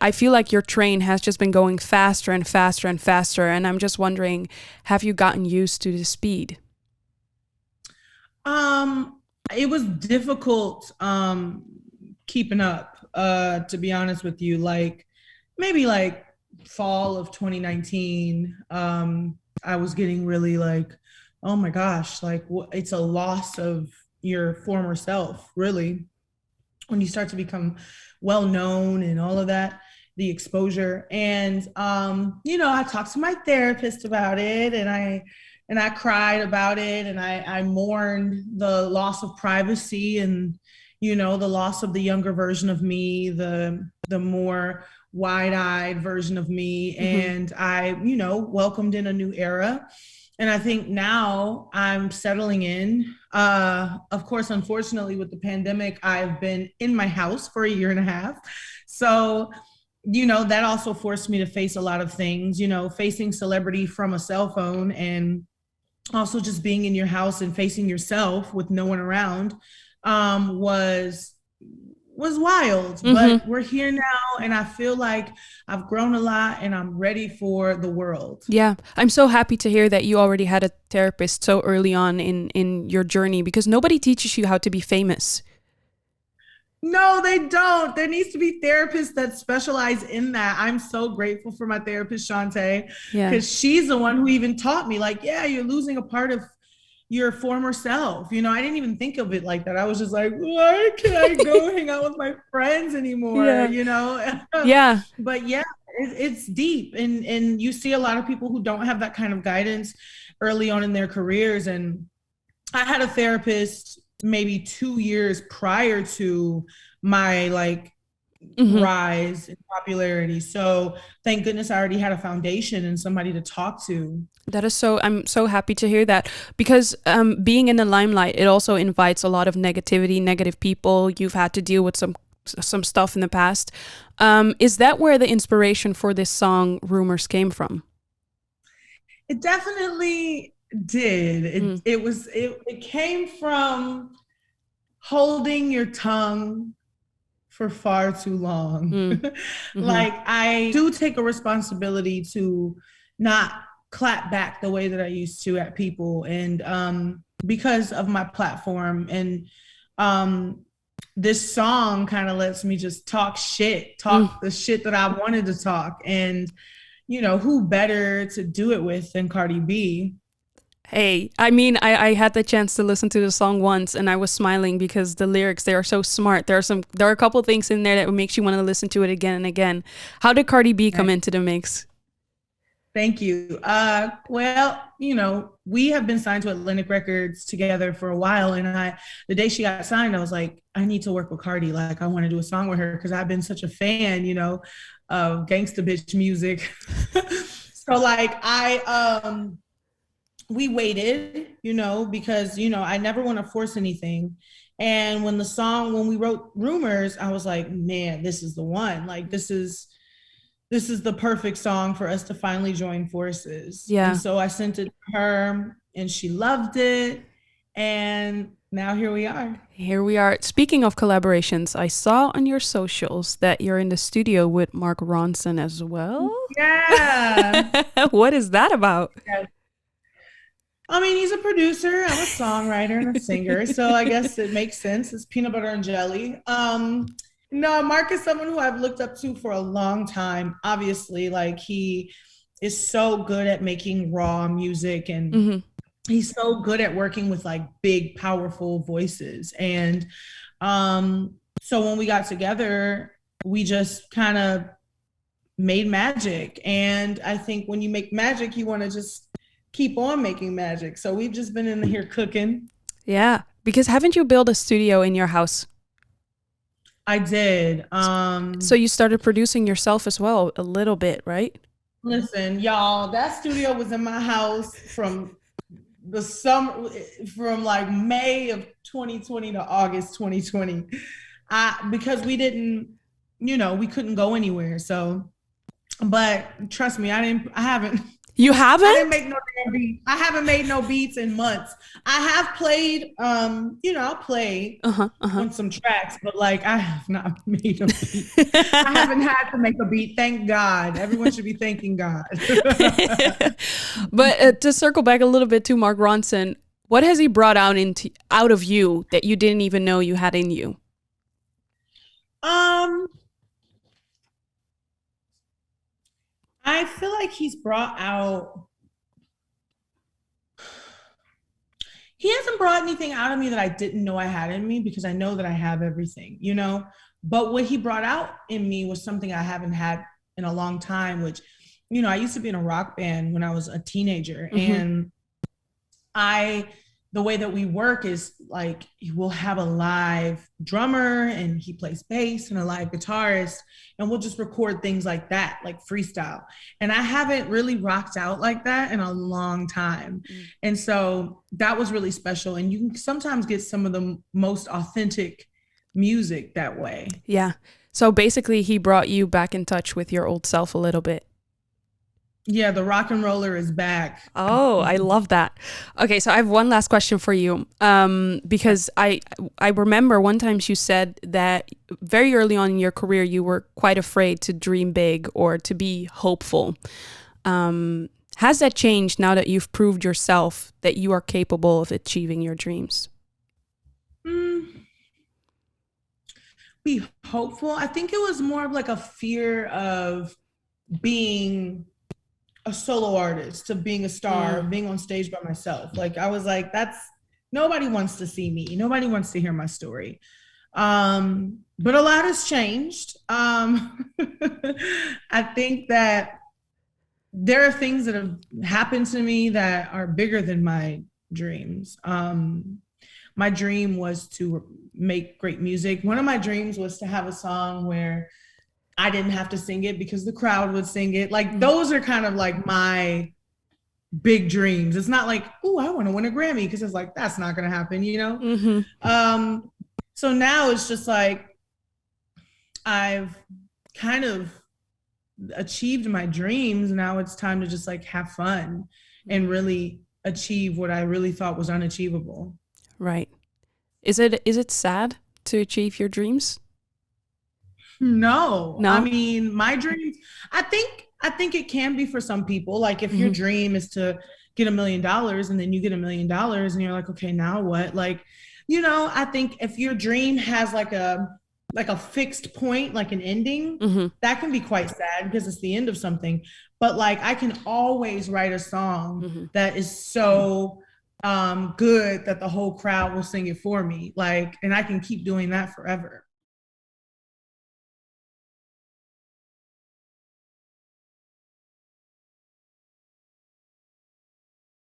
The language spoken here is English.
I feel like your train has just been going faster and faster and faster. And I'm just wondering, have you gotten used to the speed? Um, it was difficult keeping up, to be honest with you. Like maybe like fall of 2019, I was getting really like, oh my gosh, like it's a loss of your former self, really, when you start to become well known and all of that, the exposure. And I talked to my therapist about it, and I cried about it, and I mourned the loss of privacy, and the loss of the younger version of me, the more wide-eyed version of me. Mm-hmm. And I welcomed in a new era. And I think now I'm settling in. Of course, unfortunately, with the pandemic, I've been in my house for a year and a half. So, that also forced me to face a lot of things, facing celebrity from a cell phone, and also just being in your house and facing yourself with no one around, was wild. Mm-hmm. But we're here now, and I feel like I've grown a lot, and I'm ready for the world. Yeah, I'm so happy to hear that you already had a therapist so early on in your journey because nobody teaches you how to be famous. No, they don't. There needs to be therapists that specialize in that. I'm so grateful for my therapist, Shantae, Yeah. because she's the one who even taught me, like, yeah, you're losing a part of your former self. I didn't even think of it like that. I was just like, why can't I go hang out with my friends anymore? Yeah. Yeah. But yeah, it's deep. And you see a lot of people who don't have that kind of guidance early on in their careers. And I had a therapist maybe 2 years prior to my like Hmm. rise in popularity. So thank goodness I already had a foundation and somebody to talk to. That is so, I'm so happy to hear that because being in the limelight, it also invites a lot of negativity, negative people. You've had to deal with some stuff in the past. Is that where the inspiration for this song Rumors came from? It definitely did. Mm. It came from holding your tongue for far too long. Mm. Hmm. Like I do take a responsibility to not clap back the way that I used to at people, and because of my platform. And um this song kind of lets me just Mm. talk the shit that I wanted to talk. And who better to do it with than Cardi B? Hey, I mean, I had the chance to listen to the song once, and I was smiling because the lyrics, they are so smart. There are a couple things in there that makes you want to listen to it again and again. How did Cardi B come into the mix? Thank you. Well, we have been signed to Atlantic Records together for a while, and the day she got signed, I was like, I need to work with Cardi. Like, I want to do a song with her because I've been such a fan, of gangsta bitch music. So, like, we waited, because I never want to force anything. And when we wrote Rumors, I was like, man, this is the one. Like, this is the perfect song for us to finally join forces. And Yeah. so I sent it to her, and she loved it. And now here we are. Here we are. Speaking of collaborations, I saw on your socials that you're in the studio with Mark Ronson as well. Yeah. What is that about? Yeah. I mean, he's a producer. I'm a songwriter and a singer. So I guess it makes sense. It's peanut butter and jelly. No, Mark is someone who I've looked up to for a long time. Obviously, like he is so good at making raw music, and Hmm. he's so good at working with like big, powerful voices. And so when we got together, we just kind of made magic. And I think when you make magic, you want to just keep on making magic. So we've just been in here cooking. Yeah. Because haven't you built a studio in your house? I did. So you started producing yourself as well, a little bit, right? Listen, y'all, that studio was in my house from the summer, from like May of 2020 to August 2020. Because we didn't, we couldn't go anywhere. So, but trust me, I haven't. You I didn't haven't? make no damn beats. I haven't made no beats in months. I have played, I'll play Uh-huh. Uh-huh. on some tracks, but like I have not made a beat. I haven't had to make a beat. Thank God. Everyone should be thanking God. But to circle back a little bit to Mark Ronson, what has he brought out of you that you didn't even know you had in you? um, I feel like he's brought out he hasn't brought anything out of me that I didn't know I had in me because I know that I have everything, you know? But what he brought out in me was something I haven't had in a long time, which, I used to be in a rock band when I was a teenager. Mm-hmm. And I the way that we work is like we'll have a live drummer and he plays bass and a live guitarist and we'll just record things like that, like freestyle. And I haven't really rocked out like that in a long time. And so that was really special. And you can sometimes get some of the most authentic music that way. Yeah. So basically, he brought you back in touch with your old self a little bit. Yeah, the rock and roller is back. Oh, I love that. Okay, so I have one last question for you. Because I remember one time you said that very early on in your career you were quite afraid to dream big or to be hopeful. Has that changed now that you've proved yourself that you are capable of achieving your dreams? Mm, be hopeful. I think it was more of like a fear of being a solo artist to being a star, being on stage by myself. Like I was like, that's nobody wants to see me. Nobody wants to hear my story. But a lot has changed. I think that there are things that have happened to me that are bigger than my dreams. My dream was to make great music. One of my dreams was to have a song where I didn't have to sing it because the crowd would sing it. Like those are kind of like my big dreams. It's not like, oh, I want to win a Grammy because it's like that's not going to happen, you know. So now it's just like I've kind of achieved my dreams. Now it's time to just like have fun and really achieve what I really thought was unachievable. Right. Is it sad to achieve your dreams? No, I No? mean, my dreams, I think it can be for some people. Like if your Mm-hmm. dream is to get $1 million and then you get $1 million and you're like, okay, now what? Like, I think if your dream has like a fixed point, like an ending, Mm-hmm. that can be quite sad because it's the end of something. But like I can always write a song Mm-hmm. that is so good that the whole crowd will sing it for me. Like, and I can keep doing that forever.